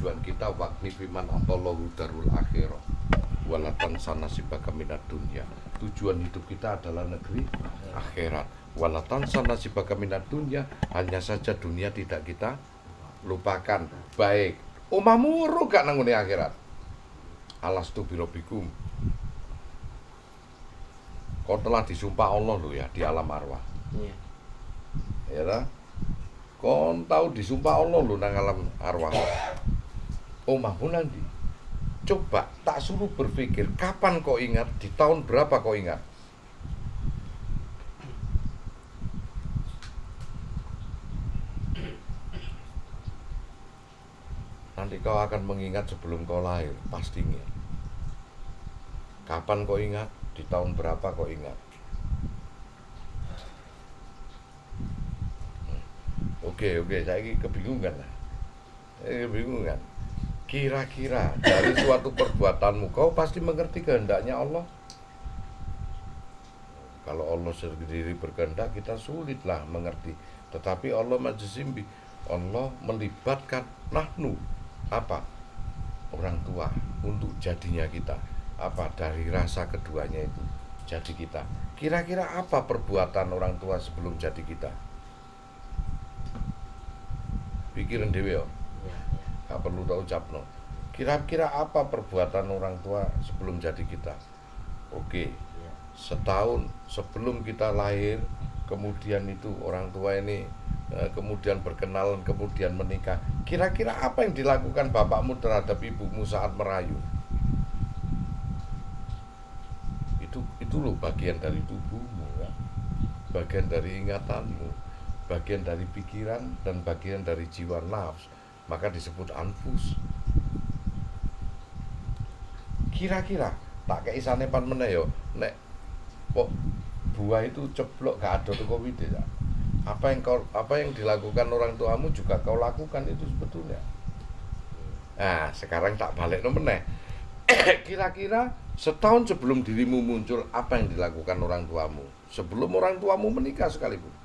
tujuan kita wakni fiman atollahu darul akhirah walatan sana sibaka minat dunia. Tujuan hidup kita adalah negeri akhirat. Walatan sana sibaka minat dunia, hanya saja dunia tidak kita lupakan. Baik, omahmu ro gak nangune akhirat. Alastu birobikum. Kau telah disumpah Allah lo ya di alam arwah. Iya. Ya dah. Kau tahu disumpah Allah lo nang alam arwah. Omahmu nanti. Coba tak suruh berpikir kapan kau ingat, di tahun berapa kau ingat. Nanti kau akan mengingat sebelum kau lahir, pastinya. Kapan kau ingat, di tahun berapa kau ingat. Oke, saya kebingungan lah. Kebingungan. Kira-kira dari suatu perbuatanmu kau pasti mengerti kehendaknya Allah. Kalau Allah sendiri berkehendak kita sulitlah mengerti. Tetapi Allah majzimbi, Allah melibatkan nahnu, apa? Orang tua untuk jadinya kita. Apa? Dari rasa keduanya itu jadi kita. Kira-kira apa perbuatan orang tua sebelum jadi kita? Pikiran dewe yo. Gak perlu tak ucapno. Kira-kira apa perbuatan orang tua sebelum jadi kita? Oke, setahun sebelum kita lahir, kemudian itu orang tua ini kemudian berkenalan, kemudian menikah. Kira-kira apa yang dilakukan bapakmu terhadap ibumu saat merayu? Itu loh bagian dari tubuhmu ya. Bagian dari ingatanmu, bagian dari pikiran dan bagian dari jiwa nafs. Maka disebut anfus. Kira-kira tak kayak isane pan meneh yo nek kok buah itu ceblok gak ada tuh covid ya. Apa yang dilakukan orang tuamu juga kau lakukan itu sebetulnya. Nah, sekarang tak balik no meneh. Kira-kira setahun sebelum dirimu muncul, apa yang dilakukan orang tuamu? Sebelum orang tuamu menikah sekalipun.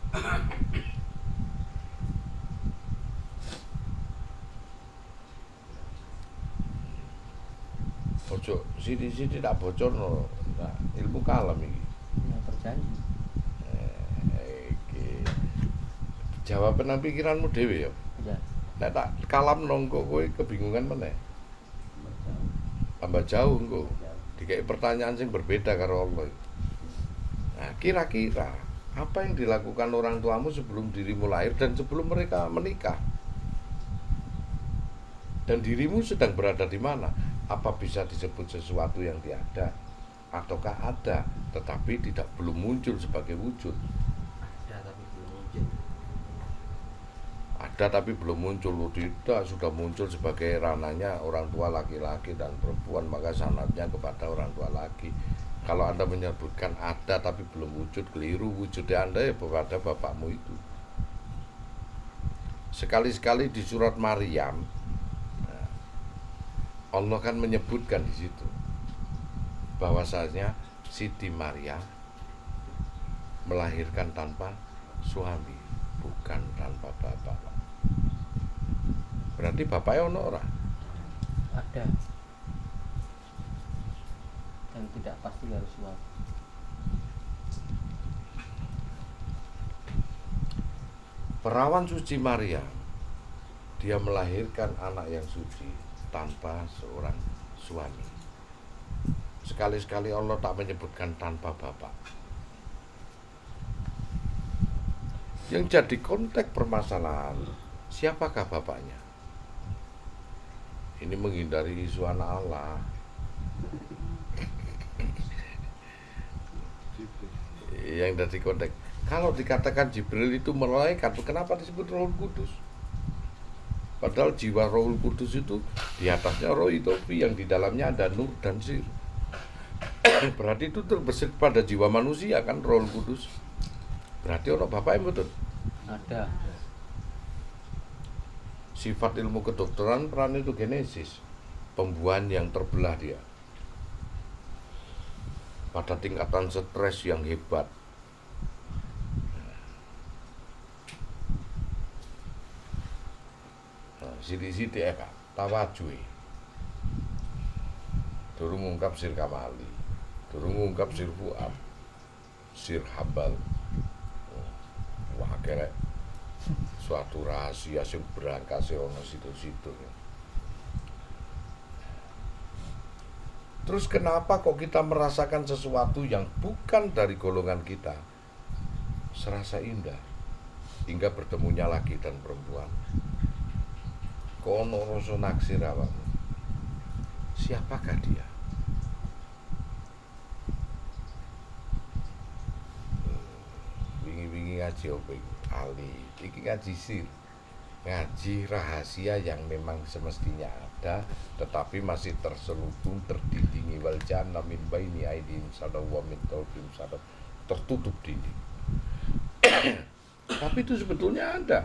Ojo sidi-sidi tak bocor no. Nah, ilmu kalam ini. Yang terjanji. Jawaban nang pikiranmu dhewe ya. Iya. Nek tak kalam nongko kowe kebingungan meneh. Tambah jauh engko. Dikai pertanyaan sing berbeda karo Allah. Nah, kira-kira apa yang dilakukan orang tuamu sebelum dirimu lahir dan sebelum mereka menikah? Dan dirimu sedang berada di mana? Apa bisa disebut sesuatu yang tiada ataukah ada tetapi belum muncul sebagai wujud? Ada tapi belum muncul. Tidak, sudah muncul sebagai ranahnya orang tua laki-laki dan perempuan, maka sanadnya kepada orang tua laki. Kalau Anda menyebutkan ada tapi belum wujud, keliru. Wujudnya Anda ya kepada bapakmu itu. Sekali-sekali di surat Maryam Allah kan menyebutkan di situ bahwasanya Siti Maryam melahirkan tanpa suami, bukan tanpa bapak. Berarti bapaknya ono ora? Ada. Dan tidak pasti harus suami. Perawan suci Maryam, dia melahirkan anak yang suci tanpa seorang suami. Sekali-sekali Allah tak menyebutkan tanpa bapak. Yang jadi konteks permasalahan, siapakah bapaknya? Ini menghindari isu anak Allah. Yang dari konteks. Kalau dikatakan Jibril itu malaikat, kenapa disebut Rohul Kudus? Padahal jiwa Rohul Kudus itu di atasnya Roh Itopi yang di dalamnya ada Nur dan Sir. Berarti itu terbesit pada jiwa manusia kan Rohul Kudus. Berarti orang bapak yang betul. Ada. Sifat ilmu kedokteran peran itu genesis, pembuahan yang terbelah dia. Pada tingkatan stres yang hebat. Sidi-sidi ya kak. tawajui. Durung ngungkap sir Kamali, durung ngungkap sir Fuad, sir Hambal. Wah kerek suatu rahasia sing berangkase ana situ-situ. Terus kenapa kok kita merasakan sesuatu yang bukan dari golongan kita serasa indah hingga bertemunya laki dan perempuan? Kono rasa naksir awakmu. Siapakah dia? Wingi-wingi ngaji apa iki? Ali, iki ngaji sir. Ngaji rahasia yang memang semestinya ada, tetapi masih terselubung, terdindingi wal jannah min baini aidin sada wa min khalfihim sada, tertutup dinding. Tapi itu sebetulnya ada.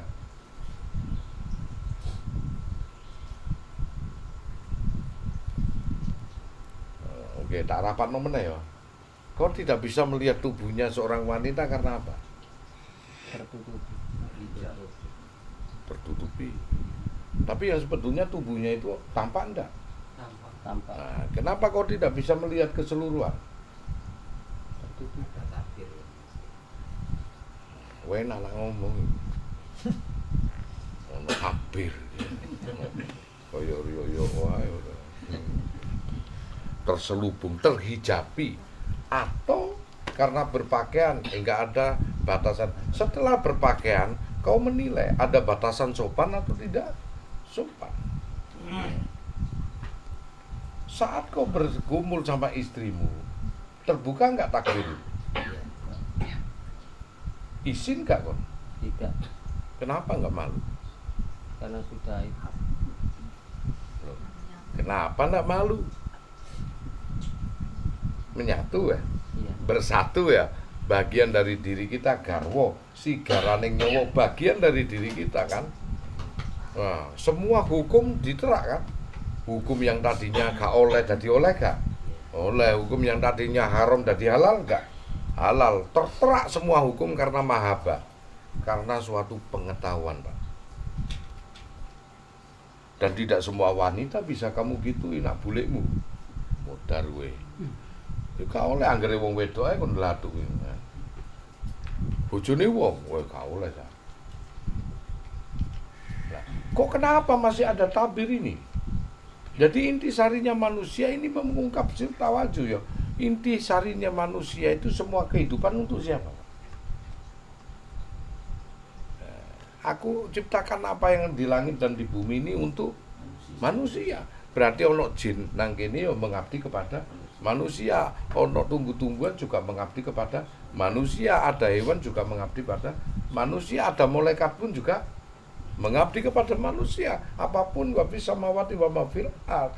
Oke, tak rapat meneh ya. Kau tidak bisa melihat tubuhnya seorang wanita karena apa? Tertutupi. Tertutupi. Tapi yang sebetulnya tubuhnya itu tampak enggak? Tampak. Nah, kenapa kau tidak bisa melihat keseluruhan? Tertutupi. Wena lah ngomong. Ono hampir. Koyo yo wae. Terselubung, terhijabi, atau karena berpakaian enggak ada batasan. Setelah berpakaian, kau menilai ada batasan sopan atau tidak sopan. Saat kau bergumul sama istrimu, terbuka enggak takbir? Izin enggak kau? Tidak. Kenapa enggak malu? Karena sudah itu. Loh, kenapa enggak malu? Menyatu ya, Iya. bersatu ya, bagian dari diri kita garwo, si garaning nyawa bagian dari diri kita kan. Nah, semua hukum diterak kan. Hukum yang tadinya gak oleh jadi oleh gak? Oleh. Hukum yang tadinya haram jadi halal gak? Halal. Terterak semua hukum karena mahabbah, karena suatu pengetahuan, Pak. Dan tidak semua wanita bisa kamu gituin nak bulekmu. Modar we. Gak oleh anggere wong wedok ae kon ngladuk. Bojone wong, gak oleh ta. Nah, kok kenapa masih ada tabir ini? Jadi inti sarinya manusia ini mengungkap sir tawajuh ya. Inti sarinya manusia itu semua kehidupan untuk siapa? Aku ciptakan apa yang di langit dan di bumi ini untuk manusia. Berarti ono jin nang kene ya mengabdi kepada manusia, ono tumbuh-tumbuhan juga mengabdi kepada manusia, ada hewan juga mengabdi pada manusia, ada malaikat pun juga mengabdi kepada manusia. Apapun wa fis samawati wa ma fil ardh,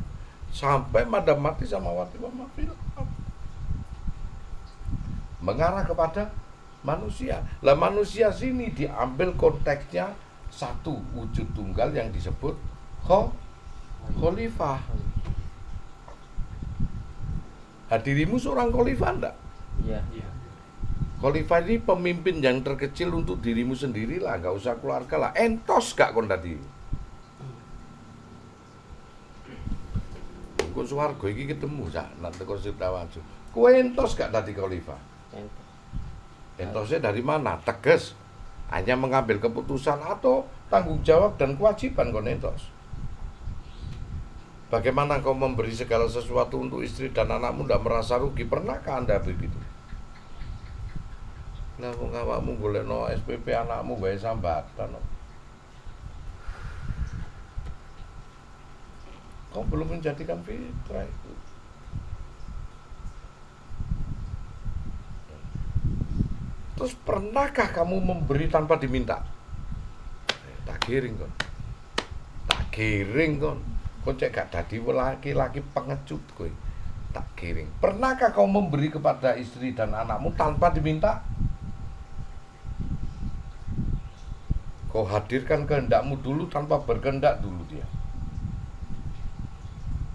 sampai madam mati samawati wa ma fil ardh, mengarah kepada manusia. Lah manusia sini diambil konteksnya satu wujud tunggal yang disebut khalifah. Dirimu seorang khalifah enggak? Iya. Khalifah ini pemimpin yang terkecil untuk dirimu sendiri lah, enggak usah keluarga lah. Entos gak kon tadi? Kok swarga iki ketemu sak nang teko Sirtawajo. Kowe entos gak tadi khalifah? Entosnya dari mana? Tegas. Hanya mengambil keputusan atau tanggung jawab dan kewajiban kon entos. Bagaimana kau memberi segala sesuatu untuk istri dan anakmu tidak merasa rugi? Pernahkah Anda begitu? Lah wong awakmu golekno SPP anakmu wae sambatan. Kau belum menjadikan fitrah itu. Terus pernahkah kamu memberi tanpa diminta? Tak giring kon. Tak giring kon. Kau cek gak dadi laki-laki pengecut kowe. Tak giring. Pernahkah kau memberi kepada istri dan anakmu tanpa diminta? Kau hadirkan kehendakmu dulu tanpa berkehendak dulu dia.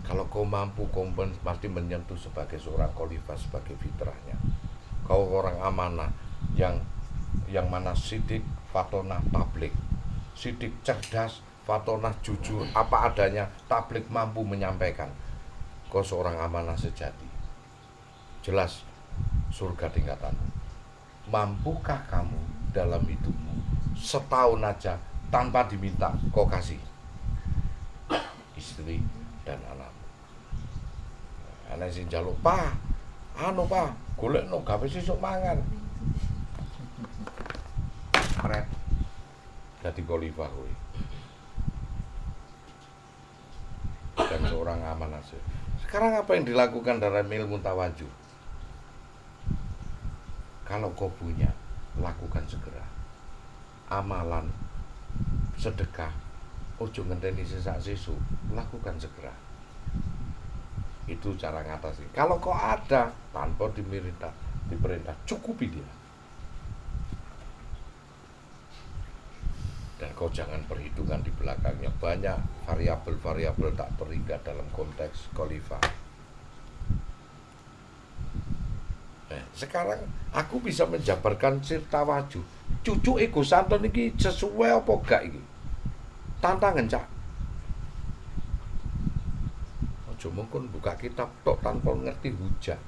Kalau kau mampu, kau pasti menyentuh sebagai seorang khalifah, sebagai fitrahnya. Kau orang amanah yang mana sidik, fatonah, tablik. Sidik cerdas, fatonah, jujur, apa adanya, tablik, mampu menyampaikan. Kau seorang amanah sejati. Jelas surga tingkatanmu. Mampukah kamu dalam hidupmu setahun aja tanpa diminta kau kasih istri dan anakmu? Anak sing njaluk, "Pak, Pak, golekno gawe sesuk mangan." Pret. Dadi khalifah kowe. Dan seorang amanah. Sekarang apa yang dilakukan dalam ilmu tawajuh? Kalau kau punya, lakukan segera. Amalan, sedekah, ojo ngenteni sesak sesu, lakukan segera. Itu cara ngatasi. Kalau kau ada, tanpa diperintah, cukupi dia. Dan kau jangan perhitungan di belakangnya. Banyak variabel-variabel tak terhingga dalam konteks khalifah. Sekarang aku bisa menjabarkan sir tawajuh. Cucu Ego Santon ini sesuai apa gak ini? Tantangan cak. Ojo mungkin buka kitab tok tanpa ngerti hujah.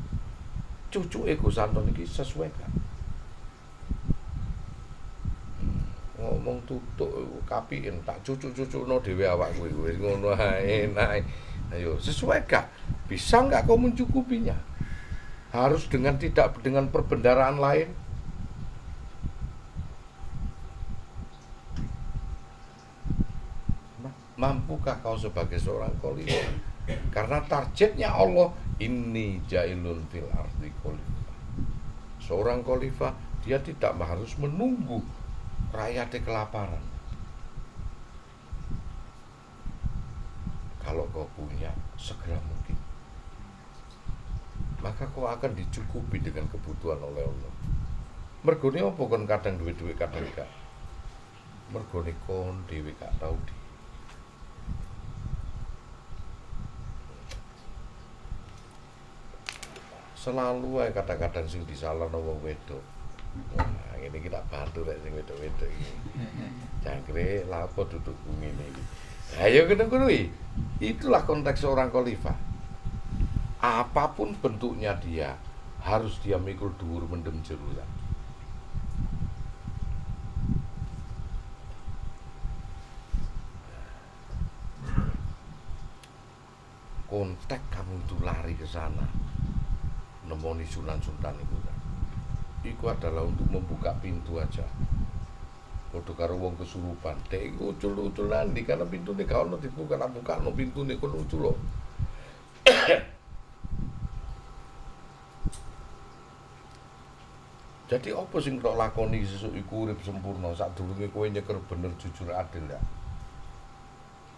Cucu Ego Santon ini sesuai gak? Ngomong tutuk kapiin tak cucu-cucukno dhewe awak kowe wis ngono ae nae. Ayo, sesuai gak? Bisa enggak kau mencukupinya? Harus tidak dengan perbendaharaan lain? Mampukah kau sebagai seorang khalifah? Karena targetnya Allah, inni jailun fil ardi khalifah. Seorang khalifah dia tidak harus menunggu rakyatnya kelaparan. Kalau kau punya, segera mungkin, maka kau akan dicukupi dengan kebutuhan oleh Allah. Mergone apa kon kadang duwe-duwe kadang gak? Mergone kon dhewe gak tau di. Selalu ae kadang-kadang sing disalahno wong wedok. Nah, ini kita bantu rek sing wedok-wedok iki. Jangkrik lapo dudukku ngene iki. Ayo ngono kuwi. Itulah konteks seorang khalifah. Apapun bentuknya dia, harus dia mikul dhuwur mendem jero. Konteks kamu itu lari ke sana, nemoni Sunan Sultan itu adalah untuk membuka pintu aja. Padha karo wong kesurupan, dek iku ucul-uculan di karena pintune gak ono dibuka, buka no pintune kon ucul. Jadi apa sing tok lakoni sesuk iku urip sempurna sadurunge kowe nyeker bener jujur adil ya.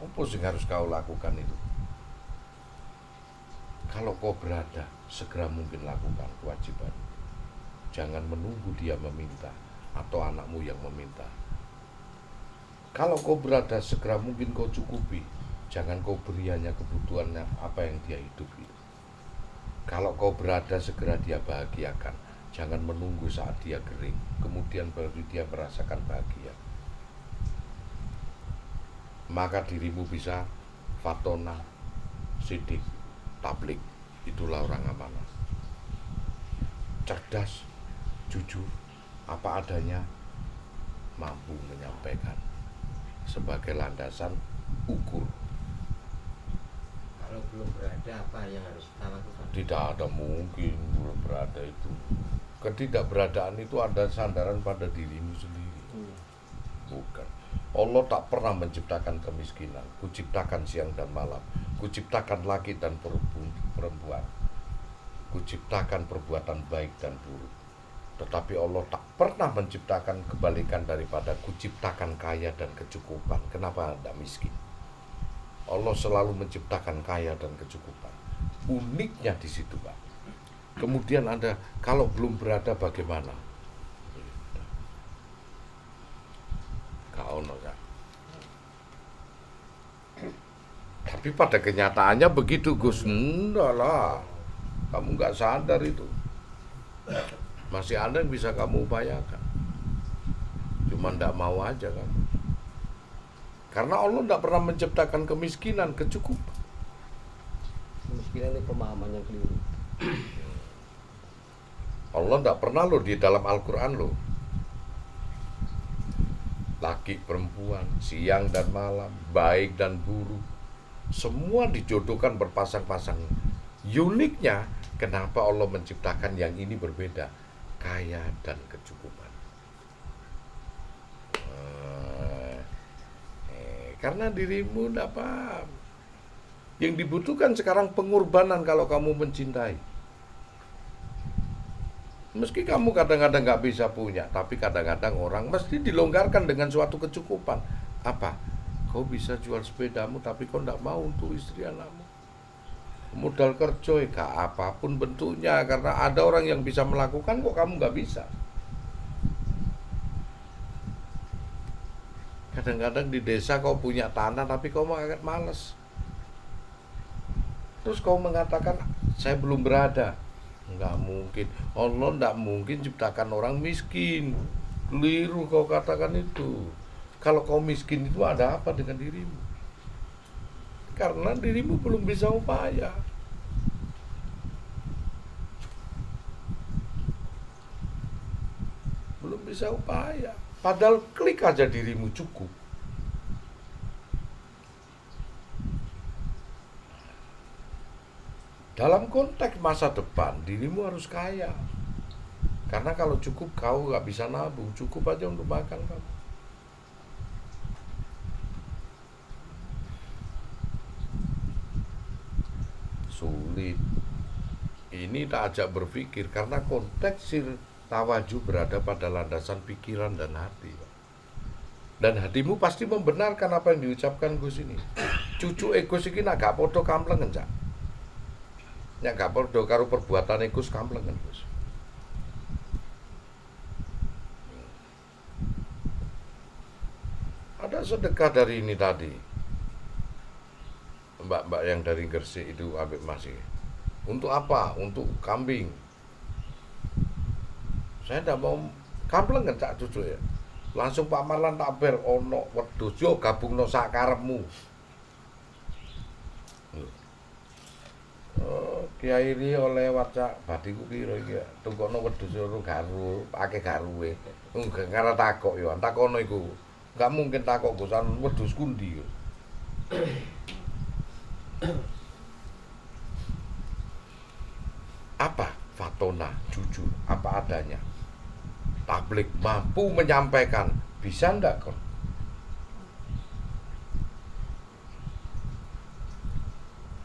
Apa sing harus kau lakukan itu? Kalau kau berada, segera mungkin lakukan kewajiban. Jangan menunggu dia meminta atau anakmu yang meminta. Kalau kau berada, segera mungkin kau cukupi. Jangan kau beri hanya kebutuhannya apa yang dia hidupi. Kalau kau berada, segera dia bahagiakan. Jangan menunggu saat dia kering, kemudian baru dia merasakan bahagia. Maka dirimu bisa fatona, sidik, tablik. Itulah orang amanah. Cerdas, jujur, apa adanya, mampu menyampaikan sebagai landasan ukur. Kalau belum berada, apa yang harus kita lakukan? Tidak ada mungkin belum berada itu. Ketidakberadaan itu ada sandaran pada dirimu sendiri. Bukan. Allah tak pernah menciptakan kemiskinan. Kuciptakan siang dan malam. Kuciptakan laki dan perempuan. Kuciptakan perbuatan baik dan buruk. Tetapi Allah tak pernah menciptakan kebalikan daripada kuciptakan kaya dan kecukupan. Kenapa Anda miskin? Allah selalu menciptakan kaya dan kecukupan. Uniknya di situ, Pak. Kemudian Anda kalau belum berada bagaimana? Kau no, ya. Tapi pada kenyataannya begitu, Gus. Enggak lah. Kamu nggak sadar itu. Masih ada yang bisa kamu upayakan. Cuma nggak mau aja kamu. Karena Allah tidak pernah menciptakan kemiskinan, kecukupan. Kemiskinan ini pemahaman yang keliru. Allah tidak pernah loh di dalam Al-Quran loh. Laki perempuan, siang dan malam, baik dan buruk, semua dijodohkan berpasang-pasang. Uniknya, kenapa Allah menciptakan yang ini berbeda? Kaya dan kecukupan. Karena dirimu tidak paham. Yang dibutuhkan sekarang pengorbanan kalau kamu mencintai. Meski kamu kadang-kadang nggak bisa punya, tapi kadang-kadang orang mesti dilonggarkan dengan suatu kecukupan. Apa? Kau bisa jual sepedamu, tapi kau nggak mau untuk istri anakmu. Modal kerja, gak apapun bentuknya, karena ada orang yang bisa melakukan, kok kamu nggak bisa. Kadang-kadang di desa kau punya tanah, tapi kau males. Terus kau mengatakan, saya belum berada. Enggak mungkin. Allah enggak mungkin ciptakan orang miskin. Keliru kau katakan itu. Kalau kau miskin itu ada apa dengan dirimu? Karena dirimu belum bisa upaya. Belum bisa upaya. Padahal klik aja dirimu cukup. Dalam konteks masa depan, dirimu harus kaya. Karena kalau cukup kau gak bisa nabung, cukup aja untuk makan kamu. Sulit. Ini tak ajak berpikir, karena konteks tawaju berada pada landasan pikiran dan hati. Dan hatimu pasti membenarkan apa yang diucapkan Gus ini. Cucu Gus ini agak podo kamplengen, Cak. Ya gak perlu karo perbuatan Gus kamplengen, Gus. Ada sedekah dari ini tadi. Mbak-mbak yang dari Gresik itu ambil masih. Untuk apa? Untuk kambing. Saya tidak mau kamplengen Cak cucu ya. Langsung Pak Marlan tak ber ono wedhus yo gabungno sak karepmu. Kiai ini oleh wacak badiku piro iki ya. Tukokno wedhus loro garu, akeh garuwe. Enggak karo takok yo, takono iku. Enggak mungkin takok Gusan wedhus kundi yo. Apa fatona, jujur, apa adanya. Tablik mampu menyampaikan, bisa ndak kon?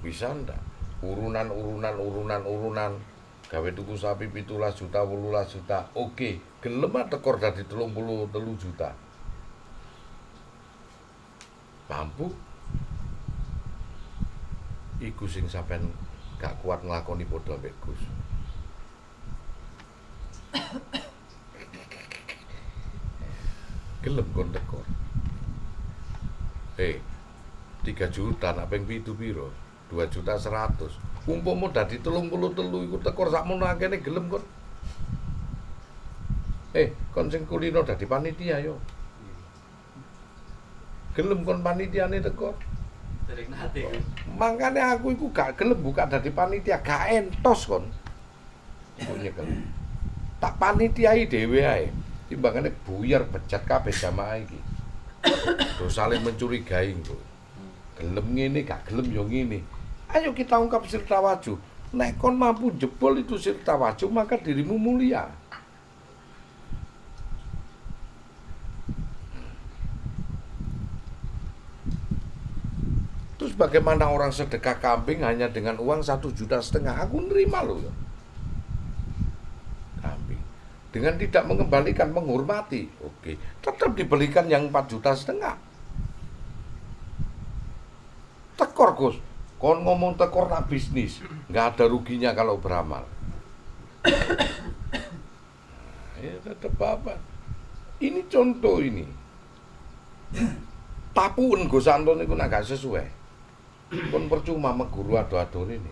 Bisa ndak? Urunan gawe tuku sapi 17 juta 18 juta oke, gelem tekor dadi 33 juta. Mampu iku sing sampean gak kuat nglakoni padha mbek Gus. Gelem kon tekor. 3 juta nak ping 7 piro? 2.100.000. Umpama dadi 33 iku tekor sakmono akene gelem kon. Kon sing kulino dadi panitia yo. Gelem kon panitiane tekor. Sering nate. Mangkane aku iku gak gelem buka dadi panitia, gak entos kon. Iku nyekel. Tak panitiai dhewe ae. Timbangane buyar becat kabeh jamaah iki. Terus saling mencurigai engko. Gelem ngene gak gelem yo ngene. Ayo kita ungkap sir tawaju. Nek kon mampu jebol itu sir tawaju, maka dirimu mulia. Terus bagaimana orang sedekah kambing hanya dengan uang 1,5 juta? Aku nerima loh. Kambing. Dengan tidak mengembalikan, menghormati. Oke, tetap dibelikan yang 4,5 juta. Tekor Gus. Kon ngomong tekor nak bisnis, nggak ada ruginya kalau beramal. Ya tetap apa? Ini contoh ini. Tapuan Gus Anton itu gak sesuai. Kon percuma sama guru ado-ado ini.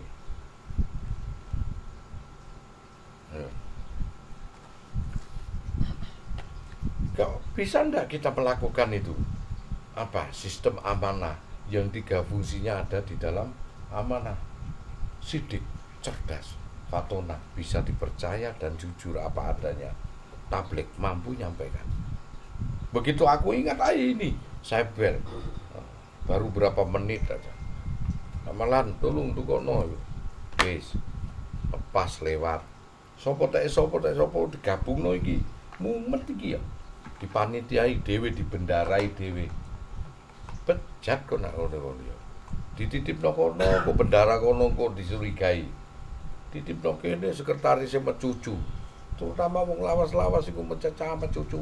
Bisa ndak kita melakukan itu? sistem amanah yang 3 fungsinya ada di dalam amanah. Sidik, cerdas, fatona, bisa dipercaya dan jujur apa adanya. Tabligh, mampu nyampaikan. Begitu aku ingat ini, saya bel. Baru berapa menit aja. Amalan tolong tukono. Wis. Lepas lewat. Sopo digabungno iki. Mumet iki ya. Dipanitiai dhewe, dibendarai dhewe. Bejat kok nak ngono ya. Dititipno kono, kok bendara kono kok disurigai. Dititipno kene sekretaris mecucu. Terutama wong lawas-lawas iku mececah mecucu.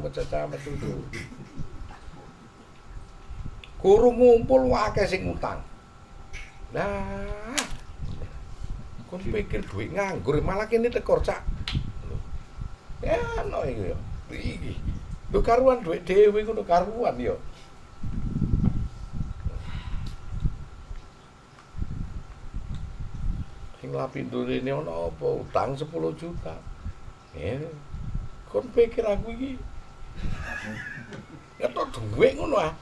Kurung ngumpul akeh sing utang. Lah, kon pikir duit nganggur malah kene tekor cak. Ya no iki yo. Iki. Lho karuan duit dhewe ngono karuan yo. Sing lapindone ono apa utang 10 juta. Kon pikir aku iki ketok duit ngono ah.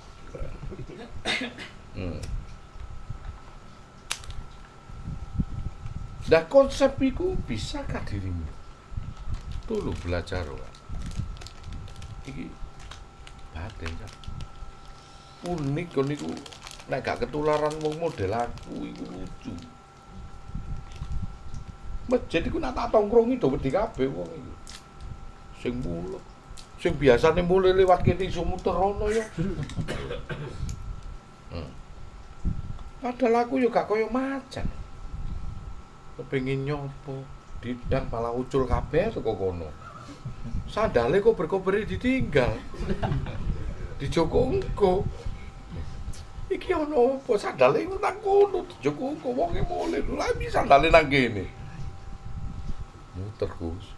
Nah konsep iku bisakah dirimu? Tulu belajar Pak. Iki batin kan. Unik kon niku nek gak ketularan wong model aku iku lucu. Masjid iku nak tak tongkrongi do wedi kabeh wong iki. Sing mulo. Sing biasane mulai lewat kene iso muter rono ya. Padahal aku yo gak koyo macan. Kepengin nyopo, didang malah ucul kabeh teko kono. Sandale kok berkoberi ditinggal. Dijoko engko. Iki ono apa sandale nang kono dijoko engko wonge mulih. Lah bisa sandale nang kene. Muter Gus.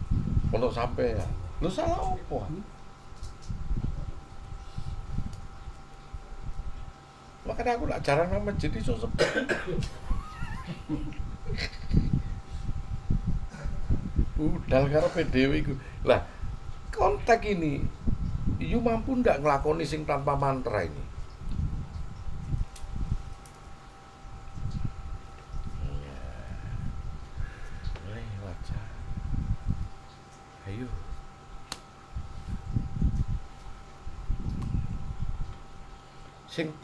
Ono sampean. Lu salah opo? Makanya aku lak jarang nang masjid iso sepi. Budal karo PDW iku. Lah, kontak ini you mampu ndak nglakoni sing tanpa mantra ini? Ya. Lewat. Ayo. Sing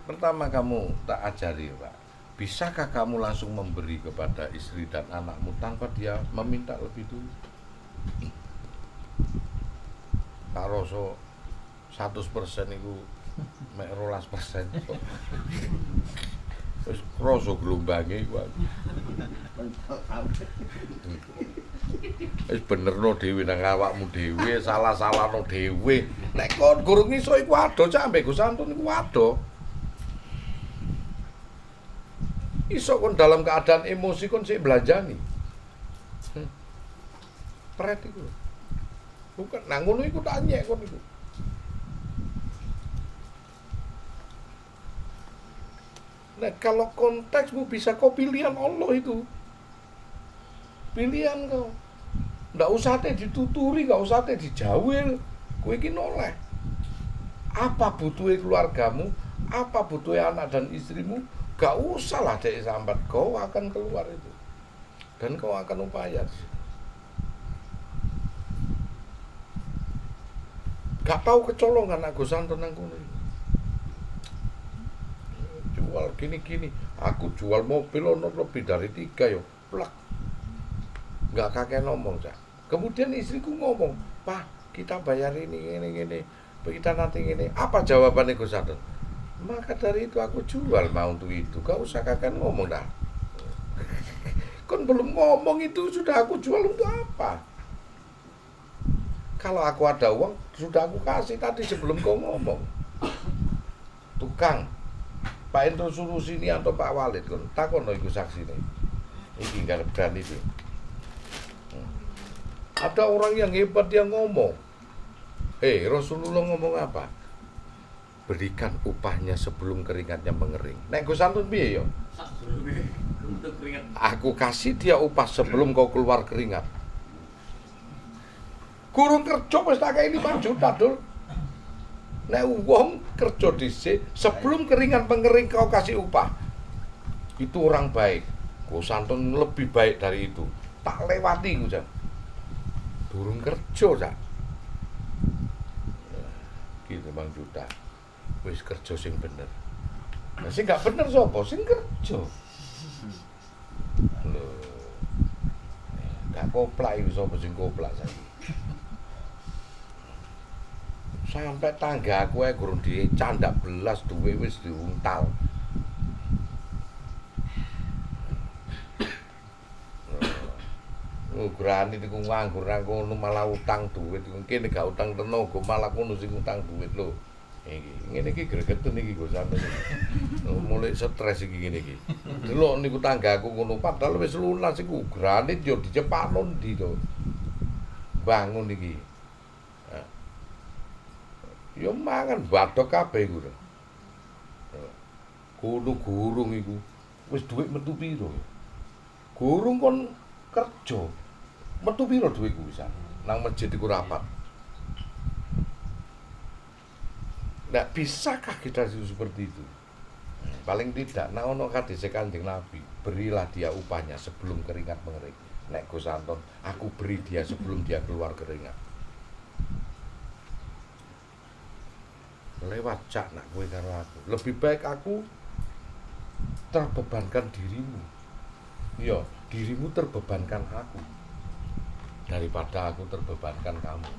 pertama kamu tak ajari, Pak. Bisakah kamu langsung memberi kepada istri dan anakmu tanpa dia meminta lebih dulu? Tak rasa 100% itu mek 12%. Wis krasa glombange iku. Wis benerno dhewe nang awakmu dhewe, salah-salahno dhewe. Nek kon gurung iso iku ado cak ambek Gus Antun iku ado. Iso kon dalam keadaan emosi kon sik belanjani. Pret iku. Bukan nang ngono iku tak nyek kon iku. Nah, kalau konteksmu bisa kau pilihan Allah itu. Pilihan kau. Ndak usah teh dituturi, nggak usah teh dijawil. Kowe iki noleh. Apa butuhe keluargamu, apa butuhe anak dan istrimu, gak usah lah dek sambat, kau akan keluar itu. Dan kau akan upaya. Gak tahu kecolongan aku Antun nang kono. Jual gini-gini, aku jual mobil ono lebih dari 3 yo, plak. Gak kakek ngomong cak. Kemudian istriku ngomong, "Pak, kita bayar ini, kita nanti ini." Apa jawabannya Gus Antun? Maka dari itu aku jual mau untuk itu. Gak usah kakek ngomong dah. Kan belum ngomong itu sudah aku jual untuk apa? Kalau aku ada uang sudah aku kasih tadi sebelum kau ngomong. Tukang, Pak Endo suruh sini atau Pak Walid kon takon iku saksine. Iki gak berani itu. Ada orang yang hebat yang ngomong. Rasulullah ngomong apa? Berikan upahnya sebelum keringatnya mengering. Nek Gus Antun piye yo? Aku kasih dia upah sebelum kau keluar keringat. Kurung kerja wis tak kei 5 juta, Dul. Nek wong kerja dhisik sebelum keringan pengering kau kasih upah. Itu orang baik. Gus Anton lebih baik dari itu. Tak lewati ku, Cak. Durung kerja, Cak. Gitu Bang Juta. Wis kerja sing bener. Nah, sing gak bener sapa? Sing kerja. Lho. Gak koplak iki sapa sing koplak saiki. Sampai tangga aku ae gurung dicandak belas duwe wis diuntal. Grani niku nganggur nang kono malah utang duit. Kene gak utang tenaga malah kono sing utang duit lho. Iki ngene iki gregeten iki Gus Anton iki. Mulai stres iki ngene iki. Delok niku tanggaku ngono padahal wis lunas iku granit yo dicepakno ndi to. Bangun iki. Yo mangan bathok kabeh iku. Kudu gurung iku. Wis dhuwit metu piro? Gurung kon kerja. Metu piro dhuwitku bisa? Nang masjid iku rapat. Nggak bisakah kita seperti itu? Paling tidak, nah ono hadis Kanjeng Nabi, berilah dia upahnya sebelum keringat mengering. Nek Gus Anton, aku beri dia sebelum dia keluar keringat. Lewat cak nak kowe karo aku. Lebih baik aku terbebankan dirimu. Iya, dirimu terbebankan aku daripada aku terbebankan kamu.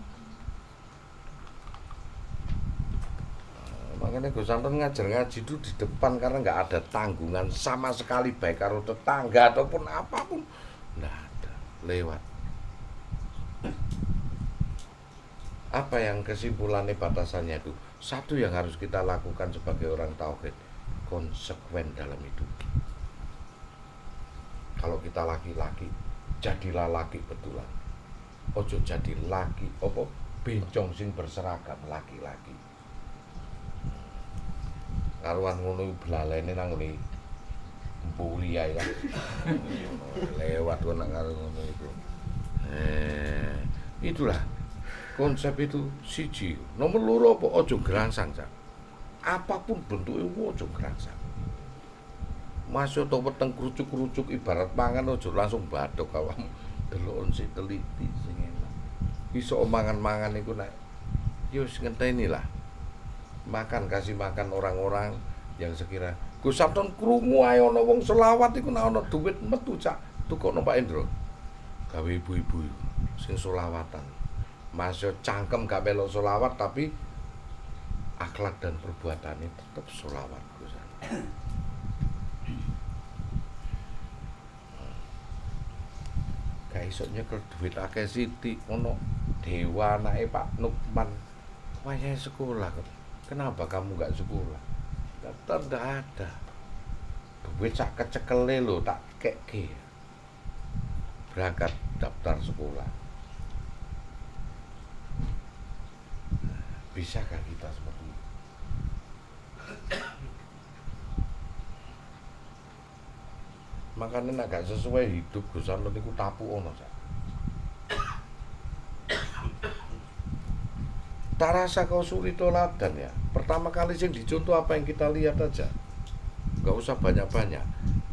Makanya Gus Anton ngajar ngaji itu di depan karena nggak ada tanggungan sama sekali baik karo tetangga ataupun apapun, nggak ada, lewat. Apa yang kesimpulannya batasannya itu? Satu yang harus kita lakukan sebagai orang tauhid, konsekuen dalam hidup. Kalau kita laki-laki, jadilah laki betulan. Ojo jadi laki, apa bencong sing berseragam laki-laki. Karuan ngono belalene nang ngene mbuli ae lah. Lewat nang karo ngono itu. Itulah konsep itu siji. Nomor loro apa ojo grangsang, Cak. Apapun bentuke ojo grangsang. Masuk to weteng krucuk-krucuk ibarat mangan ojo langsung bathok awakmu. Delok sik teliti sing enak. Iso mangan-mangan iku nek yo wis ngenteni lah. Makan, kasih makan orang-orang yang sekira Gus Anton krungu ae ana wong selawat iku nek ana duit metu, Cak. Tukokno Pak Endro. Gawe ibu-ibu sing selawatan. Masuk cangkem gak melok selawat tapi akhlak dan perbuatannya tetap selawat Gus Anton. Gak iso nyekel duit akeh sithik ono dewa anake Pak Nukman. Wayahe sekolah. Kenapa kamu gak sekolah? Daftar gak ada. Duit sak kecekele lho tak keke. Berangkat daftar sekolah. Bisakah kita seperti itu? Makanya agak sesuai hidup Gus Anton niku tapu ono, Cak. Tak rasa kau suri toladan ya. Pertama kali yang dicontoh apa yang kita lihat aja. Gak usah banyak-banyak.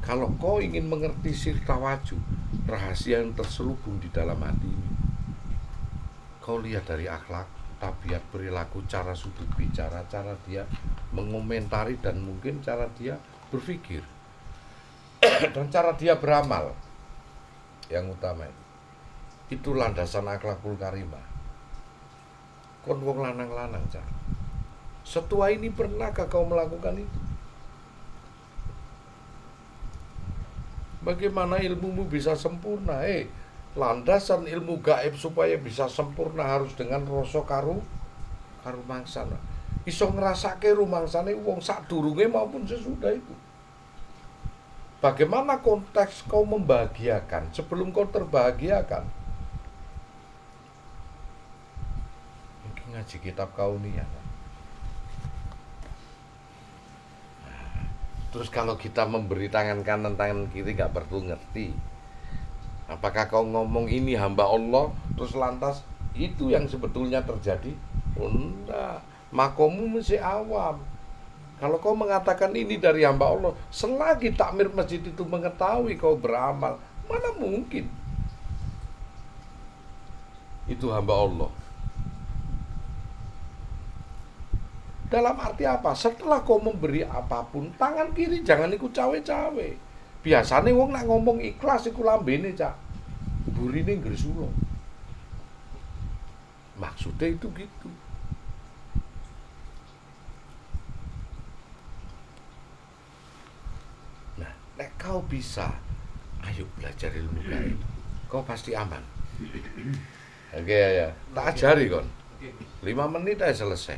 Kalau kau ingin mengerti sir tawaju, rahasia yang terselubung di dalam hati ini, kau lihat dari akhlak, tabiat, perilaku, cara sudut bicara, cara dia mengomentari dan mungkin cara dia berpikir dan cara dia beramal. Yang utama itu landasan akhlakul karimah. Kon wong lanang-lanang, Cak. Setua ini pernahkah kau melakukan itu? Bagaimana ilmumu bisa sempurna? Landasan ilmu gaib supaya bisa sempurna harus dengan rasa karu mangsana. Iso ngrasake rumangsane wong sadurunge maupun sesudah itu. Bagaimana konteks kau membahagiakan sebelum kau terbahagiakan? Ngaji kitab kauniyah. Terus kalau kita memberi tangan kanan tangan kiri gak perlu ngerti. Apakah kau ngomong ini hamba Allah terus lantas itu yang sebetulnya terjadi? Oh, enggak. makommu masih awam. Kalau kau mengatakan ini dari hamba Allah, selagi takmir masjid itu mengetahui kau beramal, mana mungkin itu hamba Allah. Dalam arti apa? Setelah kau memberi apapun, tangan kiri jangan ikut cawe-cawe. Biasanya wong nak ngomong ikhlas iku lambene, Cak. Burine ngresulo. Maksudnya itu gitu. Nah, nek kau bisa, ayo belajar ilmu gaib. Kau pasti aman. Oke ya, tak ajari kon. 5 menit aja selesai.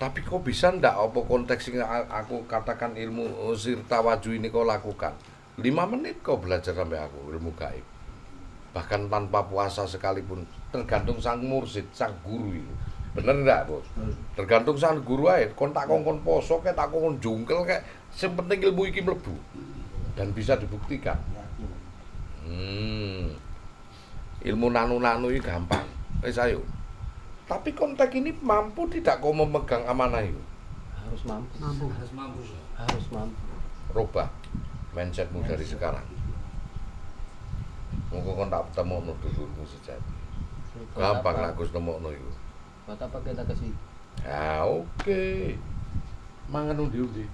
Tapi kau bisa ndak apa konteks yang aku katakan ilmu sirta waju ini kau lakukan? 5 menit kau belajar sampai aku ilmu gaib. Bahkan tanpa puasa sekalipun, tergantung sang mursid, sang guru itu. Bener ndak, Bos? Tergantung sang guru aja. Kon tak kongkon poso kayak tak kongkon jungkel kayak sing penting ilmu iki mlebu. Dan bisa dibuktikan. Ilmu nanu-nanu ini gampang. Wis ayo. Tapi konteks ini mampu tidak kau memegang amanah itu? Harus mampu. Harus mampu. Harus mampu. Robah mindsetmu dari sekarang. Mungkin kau tak ketemu dulurmu sejati. Gampang lah Gus nemokno itu. Buat apa kita kasih? Ya oke. Mangan undi-undi.